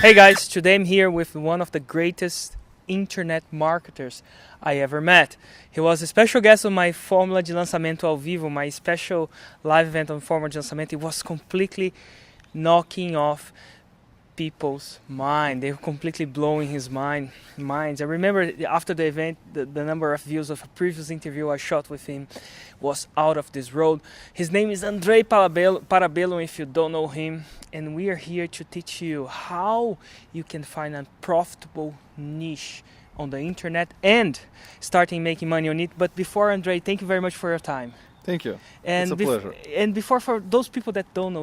Hey guys, today I'm here with one of the greatest internet marketers I ever met. He was a special guest on my Fórmula de Lançamento ao Vivo, my special live event on Fórmula de Lançamento. It was completely knocking off people's mind. They were completely blowing his minds. I remember after the event, the number of views of a previous interview I shot with him was out of this world. His name is Andrei Parabellum, if you don't know him, and we are here to teach you how you can find a profitable niche on the internet and starting making money on it. But before, Andrei, thank you very much for your time. Thank you. And it's a pleasure. And before, for those people that don't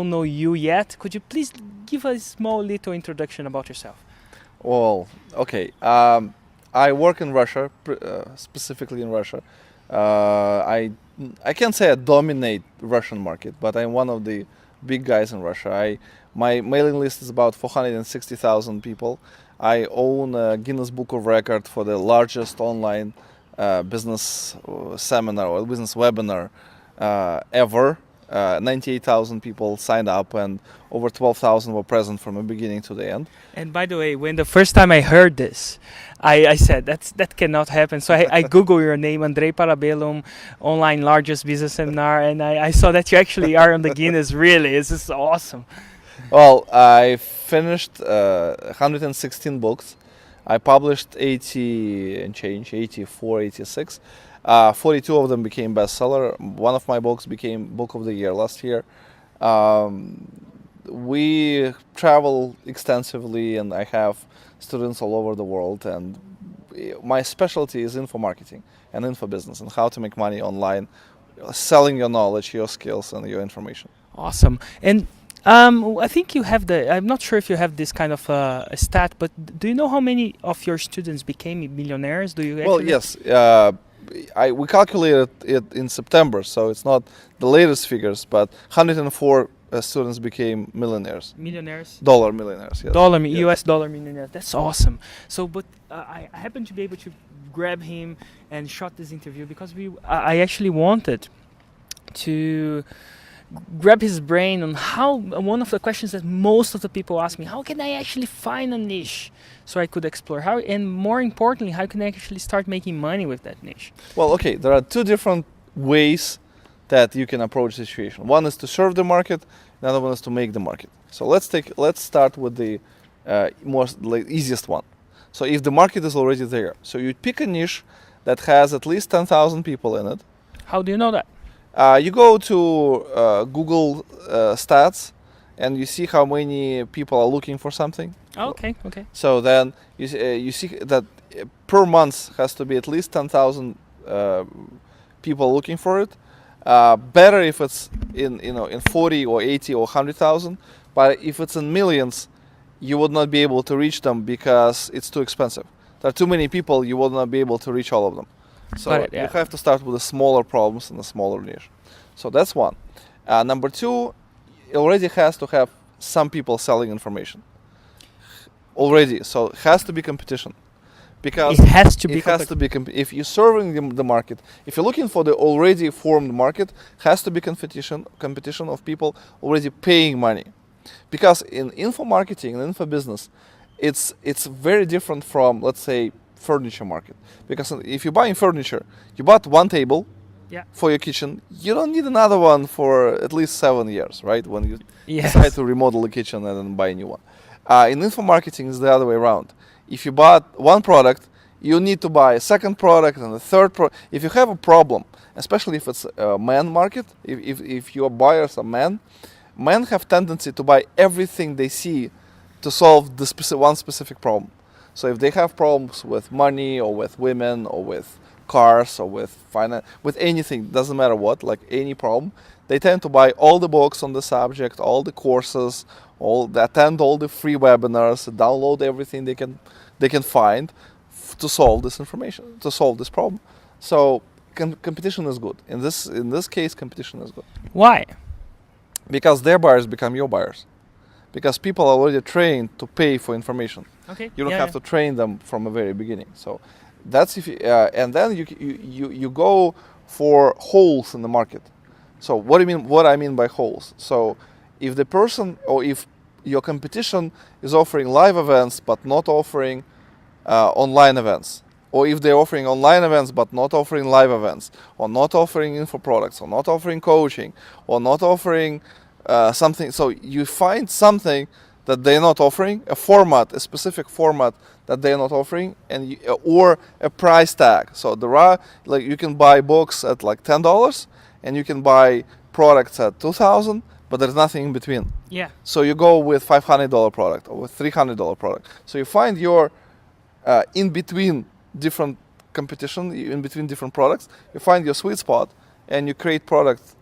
know you yet, could you please give a small little introduction about yourself? Well, okay. I work in Russia, specifically in Russia. I can't say I dominate Russian market, but I'm one of the big guys in Russia. My mailing list is about 460,000 people. I own a Guinness Book of Record for the largest online business seminar or business webinar ever. 98,000 people signed up and over 12,000 were present from the beginning to the end. And by the way, when the first time I heard this, I said that cannot happen. So I Google your name, Andrei Parabellum, online largest business seminar, and I saw that you actually are on the Guinness. Really, this is awesome. Well, I finished 116 books. I published 80 and change, 84, 86. 42 of them became bestseller. One of my books became Book of the Year last year. We travel extensively and I have students all over the world, and my specialty is info marketing and info business and how to make money online, selling your knowledge, your skills and your information. Awesome. And I think you have I'm not sure if you have this kind of a stat, but do you know how many of your students became millionaires? Do you actually? Well, yes. We calculated it in September, so it's not the latest figures, but 104 students became millionaires. Millionaires? Dollar millionaires, yes. Yes. US dollar millionaires. That's awesome. So, but I happened to be able to grab him and shot this interview because I actually wanted to grab his brain on how, one of the questions that most of the people ask me, how can I actually find a niche so I could explore how, and more importantly, how can I actually start making money with that niche? Well, okay, there are two different ways that you can approach the situation. One is to serve the market, the other one is to make the market. So let's start with the easiest one. So if the market is already there, so you pick a niche that has at least 10,000 people in it. How do you know that? You go to Google stats and you see how many people are looking for something. Okay. So then you see that per month has to be at least 10,000 people looking for it. Better if it's in 40 or 80 or 100,000, but if it's in millions, you would not be able to reach them because it's too expensive. There are too many people, you will not be able to reach all of them. So you have to start with the smaller problems and a smaller niche. So that's one. Number two, it already has to have some people selling information. Already, so it has to be competition. Because it has to be if you're serving the market, if you're looking for the already formed market, has to be competition of people already paying money. Because in info marketing and info business, it's very different from, let's say, furniture market. Because if you're buying furniture, you bought one table for your kitchen, you don't need another one for at least 7 years, right? When you decide to remodel the kitchen and then buy a new one. In info marketing, it's the other way around. If you bought one product, you need to buy a second product and a third product. If you have a problem, especially if it's a man market, if your buyers are men have tendency to buy everything they see to solve one specific problem. So if they have problems with money or with women or with cars or with finance, with anything, doesn't matter what, like any problem, they tend to buy all the books on the subject, all the courses, attend all the free webinars, download everything they can find to solve this information, to solve this problem. So competition is good. In this case, competition is good. Why? Because their buyers become your buyers. Because people are already trained to pay for information. Okay. You don't have to train them from the very beginning. So that's if and then you go for holes in the market. So what I mean by holes. So if the person or if your competition is offering live events but not offering online events, or if they're offering online events but not offering live events, or not offering info products, or not offering coaching, or not offering something. So you find something that they're not offering, a format, a specific format that they're not offering, and or a price tag. So there are, like, you can buy books at like $10, and you can buy products at $2,000, but there's nothing in between. Yeah. So you go with $500 product or with $300 product. So you find your in between different competition, in between different products, you find your sweet spot, and you create products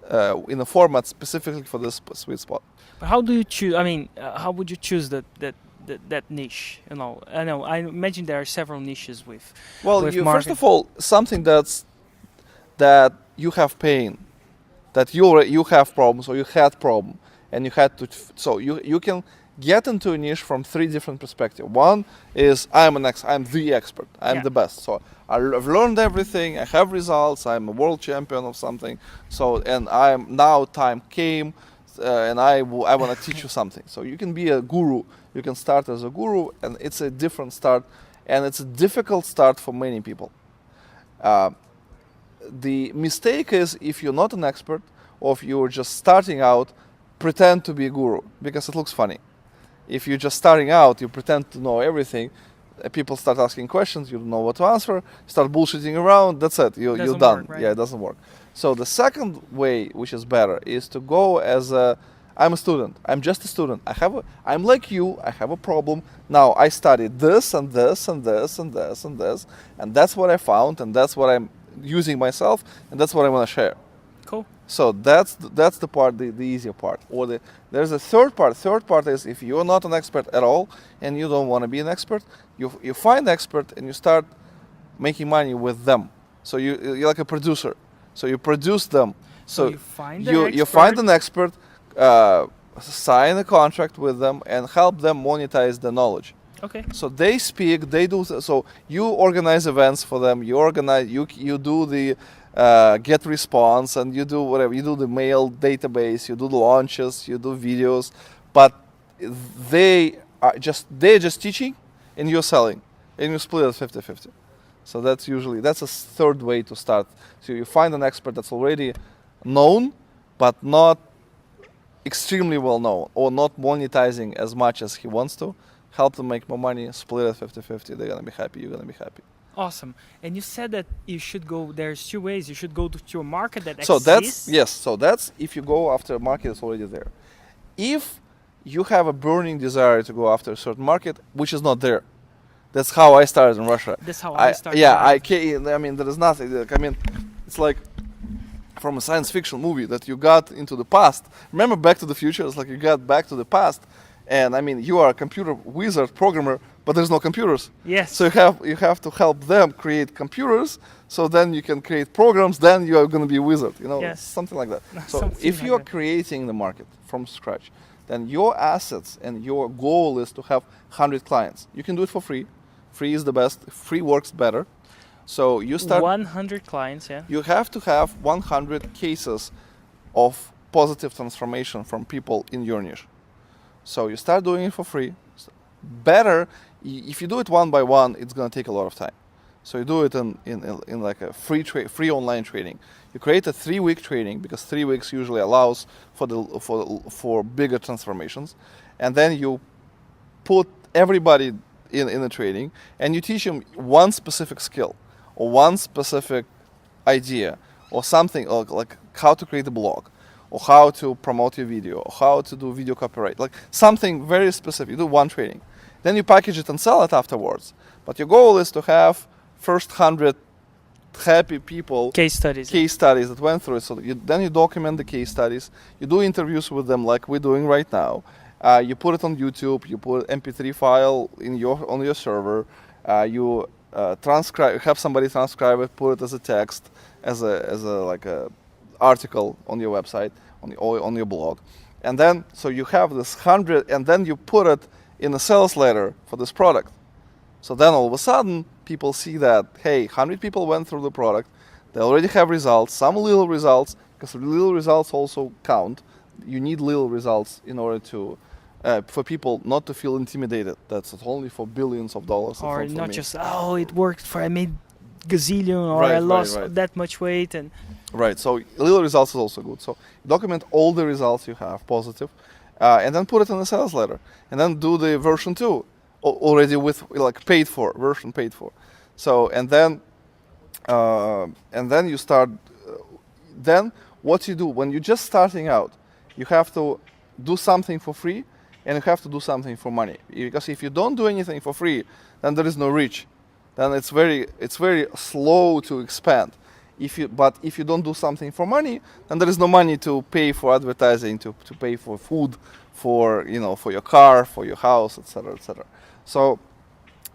in a format specifically for this sweet spot. But how do you choose? I mean, how would you choose that niche? You know, I imagine there are several niches with. Well, with first of all, something that you have pain, that you have problems, or you had problem, and you had to. So you can get into a niche from three different perspectives. One is I'm the expert, I'm the best. So I've learned everything, I have results, I'm a world champion of something. So, and now time came, and I want to teach you something. So you can be a guru, you can start as a guru, and it's a different start, and it's a difficult start for many people. The mistake is if you're not an expert, or if you're just starting out, pretend to be a guru, because it looks funny. If you're just starting out, you pretend to know everything, people start asking questions, you don't know what to answer, start bullshitting around, that's it, you're done. Work, right? Yeah, it doesn't work. So the second way, which is better, is to go as I'm a student, I'm just a student, I'm like you, I have a problem, now I studied this and this and this and this and this, and that's what I found, and that's what I'm using myself, and that's what I want to share. Cool. So that's the part, the easier part. Or there's a third part. Third part is if you're not an expert at all and you don't want to be an expert, you find an expert and you start making money with them. So you're like a producer. So you produce them. So you find an expert, sign a contract with them, and help them monetize the knowledge. Okay. So they speak, they do. So you organize events for them. You do the get response, and you do whatever. You do the mail database. You do the launches. You do videos, but they're just teaching, and you're selling, and you split it 50-50. So that's a third way to start. So you find an expert that's already known, but not extremely well known, or not monetizing as much as he wants to. Help them make more money, split it 50-50. They're gonna be happy. You're gonna be happy. Awesome. And you said that you should go. There's two ways. You should go to a market that exists. So that's if you go after a market that's already there. If you have a burning desire to go after a certain market which is not there, that's how I started in Russia. That's how I started. Yeah, I mean, there is nothing. I mean, it's like from a science fiction movie that you got into the past. Remember Back to the Future? It's like you got back to the past. And I mean, you are a computer wizard programmer, but there's no computers. Yes. So you have to help them create computers. So then you can create programs. Then you are going to be a wizard. Yes. Something like that. So if you are creating the market from scratch, then your assets and your goal is to have 100 clients. You can do it for free. Free is the best. Free works better. So you start 100 clients. Yeah. You have to have 100 cases of positive transformation from people in your niche. So you start doing it for free. Better, if you do it one by one, it's going to take a lot of time. So you do it in like a free online training. You create a 3-week training, because 3 weeks usually allows for bigger transformations, and then you put everybody in the training, and you teach them one specific skill, or one specific idea, or something like how to create a blog, or how to promote your video, or how to do video copyright, like something very specific. You do one training. Then you package it and sell it afterwards. But your goal is to have first 100 happy people. Case studies that went through it. So then you document the case studies. You do interviews with them like we're doing right now. You put it on YouTube. You put MP3 file on your server. You transcribe. Have somebody transcribe it. Put it as a text, as a article on your website, on your blog, and then so you have this 100, and then you put it in a sales letter for this product. So then all of a sudden people see that, hey, 100 people went through the product, they already have results, some little results, because little results also count. You need little results in order to for people not to feel intimidated. That's only for billions of dollars. Or it's for not me. just, oh, it worked for, I made gazillion, or Right, I right, lost right. that much weight. And Right, so little results is also good. So document all the results you have, positive, and then put it in a sales letter. And then do the version 2, already with like paid for, version paid for. So, and then you start, then what you do, when you're just starting out, you have to do something for free, and you have to do something for money. Because if you don't do anything for free, then there is no reach. Then it's very slow to expand. But if you don't do something for money, then there is no money to pay for advertising, to pay for food, for for your car, for your house, etc., etc. So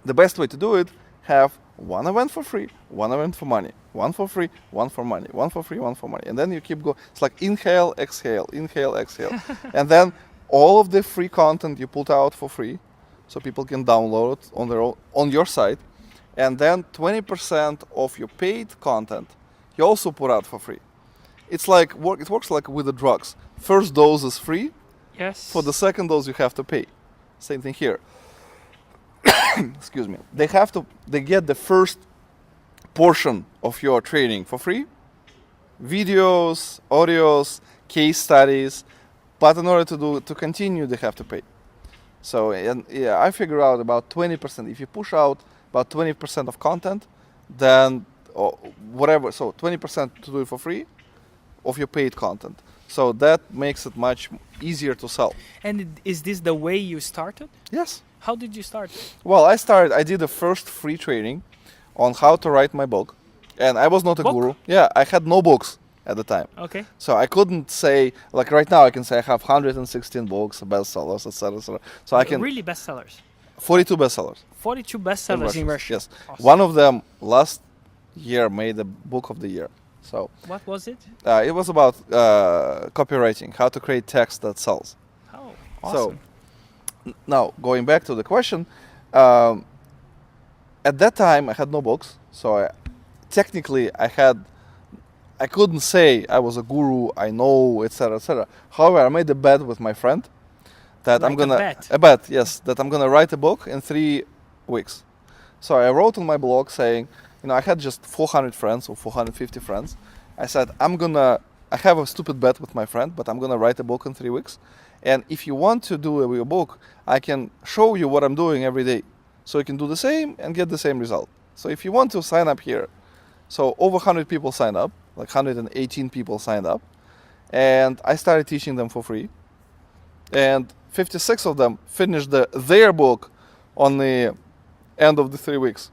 the best way to do it, have one event for free, one event for money, one for free, one for money, one for free, one for money, and then you keep going. It's like inhale, exhale, and then all of the free content you put out for free, so people can download it on their own, on your site, and then 20% of your paid content you also put out for free. It's like it works like with the drugs. First dose is free. yes, For the second dose, you have to pay. Same thing here. Excuse me. They get the first portion of your training for free. Videos, audios, case studies. But in order to continue, they have to pay. So, and yeah, I figure out about 20%. If you push out about 20% of content, then whatever. So 20% to do it for free of your paid content. So that makes it much easier to sell. And is this the way you started? Yes. How did you start? Well, I did the first free training on how to write my book. And I was not a Book? guru. Yeah, I had no books at the time. Okay. So I couldn't say, like right now I can say I have 116 books, bestsellers, etc., etc. So I can, Really bestsellers. 42 bestsellers. 42 bestsellers in Russia. Yes. Awesome. One of them last year made the book of the year. So What was it? it was about copywriting, how to create text that sells. Oh, awesome. Now, going back to the question, at that time I had no books, so technically I couldn't say I was a guru, I know, etc., etc. However, I made a bet with my friend that Like I'm gonna a bet? yes, that I'm gonna write a book in 3 weeks. So I wrote on my blog saying, I had just 400 friends or 450 friends. I said, I have a stupid bet with my friend, but I'm gonna write a book in 3 weeks. And if you want to do a book, I can show you what I'm doing every day. So you can do the same and get the same result. So if you want to sign up here, so over 100 people signed up, like 118 people signed up. And I started teaching them for free. And 56 of them finished their book on the end of the 3 weeks.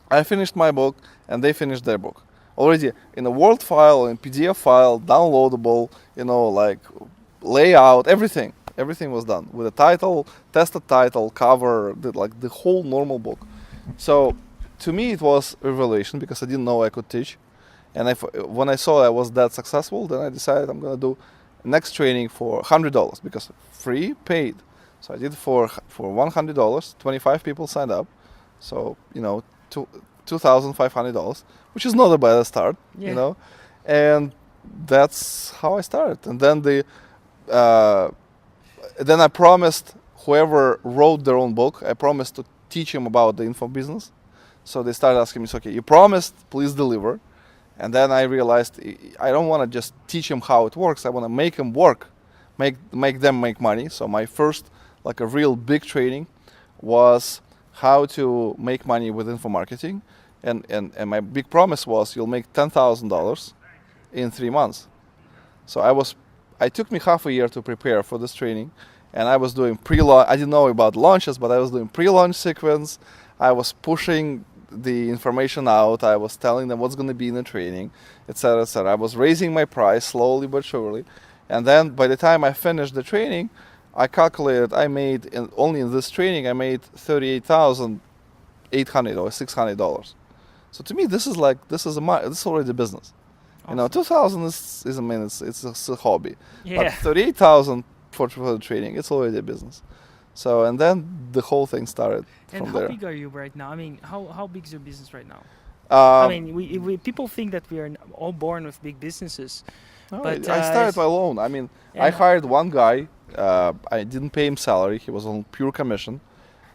I finished my book and they finished their book. Already in a Word file, in PDF file, downloadable, like layout, everything. Everything was done with a title, tested title, cover, the whole normal book. So to me it was a revelation because I didn't know I could teach. And when I saw I was that successful, then I decided I'm going to do next training for $100 because free, paid. So I did for $100, 25 people signed up. So, $2,500, which is not a bad start, Yeah. And that's how I started. And then then I promised whoever wrote their own book, I promised to teach them about the info business. So they started asking me, okay, you promised, please deliver. And then I realized I don't want to just teach them how it works. I want to make them work, make them make money. So my first, like a real big training was how to make money with info marketing. And my big promise was you'll make $10,000 in 3 months. So it took me half a year to prepare for this training. And I was doing pre-launch. I didn't know about launches, but I was doing pre-launch sequence. I was pushing the information out. I was telling them what's going to be in the training, etc., etc. I was raising my price slowly but surely. And then by the time I finished the training, I calculated I made, only in this training, I made $38,800 or $600. So to me, this is already a business. Awesome. 2,000 it's a hobby. Yeah. But 38,000 for the training, it's already a business. So, and then the whole thing started And from how there. big are you right now? I mean, how big is your business right now? Um, I mean, we people think that we are all born with big businesses. No, But, I started it's- alone. I mean, I Yeah. hired one guy I didn't pay him salary. He was on pure commission.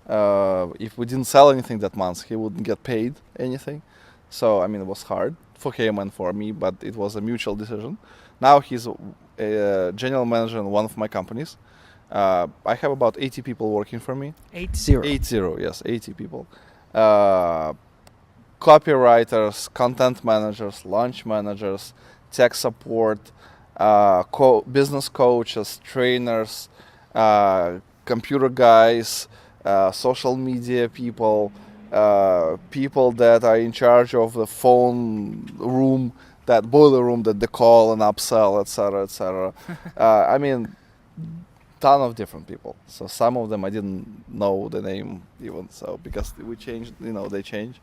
If we didn't sell anything that month, he wouldn't get paid anything. So I mean, it was hard for him and for me, but it was a mutual decision. Now he's a general manager in one of my companies. I have about 80 people working for me. 80. 80, yes, 80 people. Copywriters, content managers, launch managers, tech support, business coaches, trainers, computer guys, social media people, people that are in charge of the phone room, that boiler room that they call and upsell, etc., etc. I mean, ton of different people. So some of them I didn't know the name even. So because we changed, they change.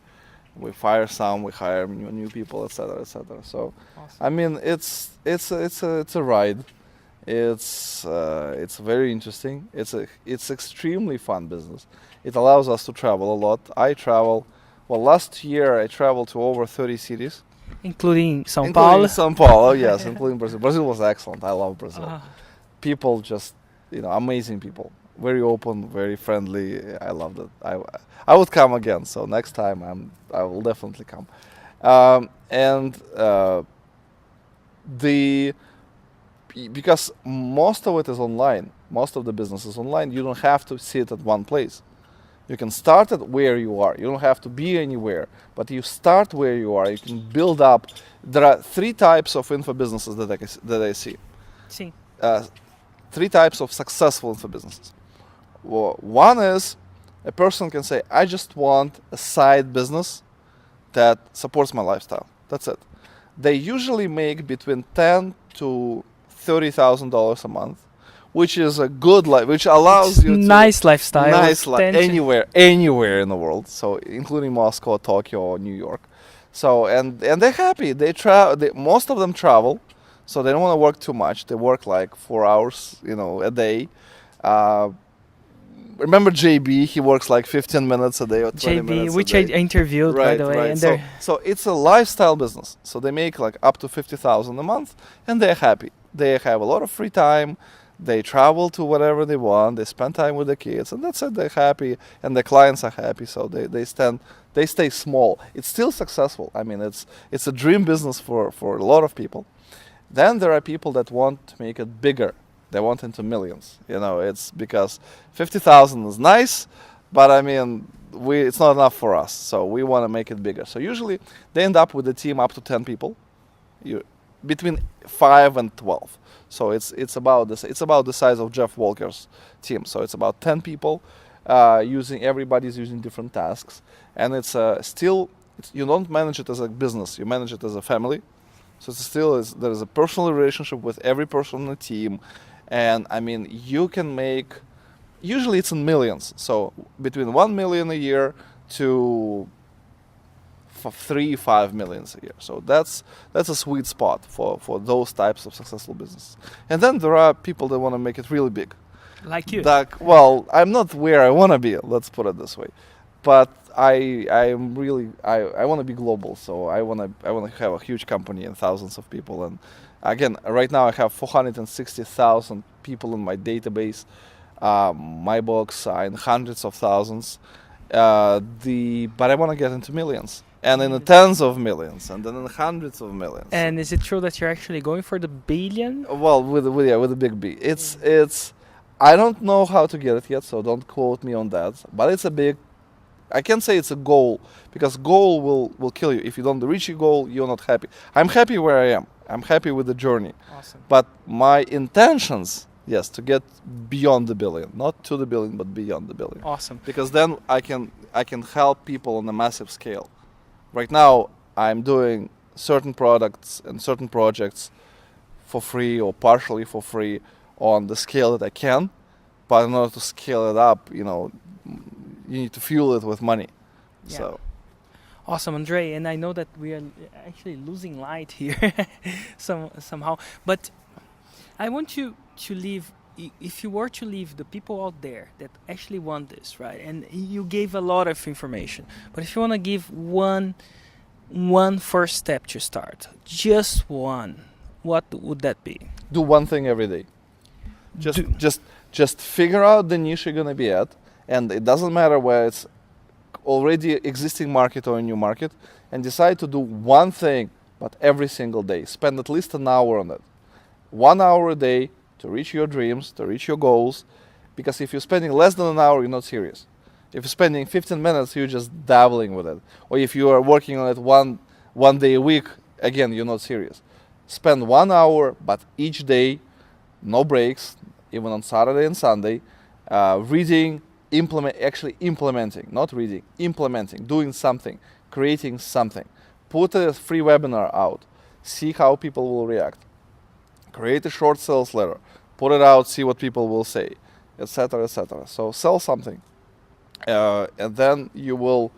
We fire some, we hire new people, etc., etc. So, Awesome. I mean, it's a ride. It's very interesting. It's extremely fun business. It allows us to travel a lot. I travel. Well, last year I traveled to over 30 cities, Including São including Paulo. São Paulo, yes, including Brazil. Brazil was excellent. I love Brazil. Ah, People just, amazing people. Very open, very friendly. I loved it. I would come again. So next time I will definitely come. Because most of it is online, most of the business is online. You don't have to sit at one place. You can start at where you are. You don't have to be anywhere, but you start where you are. You can build up. There are 3 types of info businesses that I see. sim. 3 types of successful info businesses. Well, one is a person can say, I just want a side business that supports my lifestyle. That's it. They usually make between $10,000 to $30,000 a month, which is a good life, which allows you to Nice lifestyle. nice life 10 to- anywhere in the world. So including Moscow, Tokyo, or New York. So and they're happy. Most of them travel, so they don't want to work too much. They work like 4 hours, a day. Remember JB? He works like 15 minutes a day or 20 JB, minutes which a I day. interviewed, by the way. Right. And So, they're so it's a lifestyle business. So they make like up to 50,000 a month, and they're happy. They have a lot of free time. They travel to whatever they want. They spend time with the kids, and that's it. They're happy, and the clients are happy. So they stay small. It's still successful. I mean, it's a dream business for a lot of people. Then there are people that want to make it bigger. They want into millions. It's because 50,000 is nice, but I mean, it's not enough for us. So we want to make it bigger. So usually they end up with a team up to 10 people, between 5 and 12. So it's about this. It's about the size of Jeff Walker's team. So it's about 10 people, everybody's using different tasks, and it's you don't manage it as a business. You manage it as a family. So there is a personal relationship with every person on the team. And I mean, you can make, usually it's in millions. So between 1 million a year to 3-5 millions a year. So that's a sweet spot for those types of successful businesses. And then there are people that want to make it really big. like you. Well, I'm not where I want to be. Let's put it this way. But I want to be global. So I want to have a huge company and thousands of people. And again, right now I have 460,000 people in my database. My books are in hundreds of thousands. But I want to get into millions, and in the tens of millions, and then in hundreds of millions. And is it true that you're actually going for the billion? Well, with a big B. It's I don't know how to get it yet, so don't quote me on that. But it's a big. I can't say it's a goal, because goal will kill you. If you don't reach your goal, you're not happy. I'm happy where I am. I'm happy with the journey. Awesome. But my intentions, yes, to get beyond the billion, not to the billion, but beyond the billion. Awesome. Because then I can help people on a massive scale. Right now, I'm doing certain products and certain projects for free or partially for free on the scale that I can. But in order to scale it up, you need to fuel it with money. Yeah. So Awesome, Andre. And I know that we are actually losing light here somehow. But I want you to leave, if you were to leave the people out there that actually want this, right? And you gave a lot of information. But if you want to give one first step to start, just one, what would that be? do one thing every day. Just figure out the niche you're gonna be at, and it doesn't matter where it's already existing market or a new market, and decide to do one thing, but every single day. Spend at least an hour on it. 1 hour a day to reach your dreams, to reach your goals. Because if you're spending less than an hour, you're not serious. If you're spending 15 minutes, you're just dabbling with it. Or if you are working on it one day a week, again, you're not serious. Spend 1 hour, but each day, no breaks, even on Saturday and Sunday, reading, implementing, not reading, implementing, doing something, creating something. Put a free webinar out. See how people will react. Create a short sales letter. Put it out, see what people will say, etc., etc. So sell something, and then you will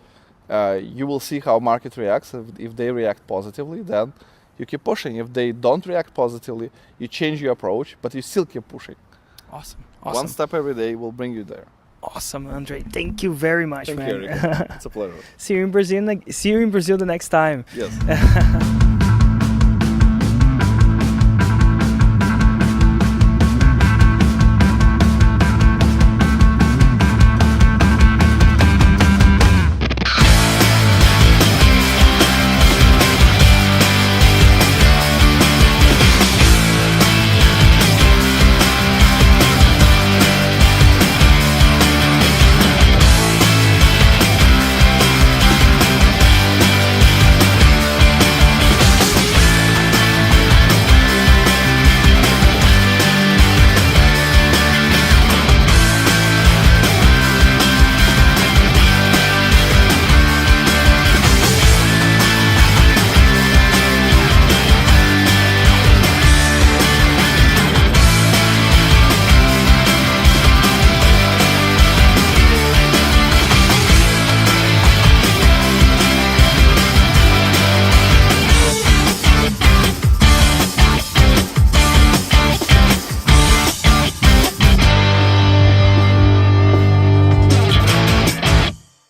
see how market reacts. If they react positively, then you keep pushing. If they don't react positively, you change your approach, but you still keep pushing. Awesome. One step every day will bring you there. Awesome, Andre. Thank you very much, Thank man. you, Eric. It's a pleasure. See you in Brazil the next time. Yes.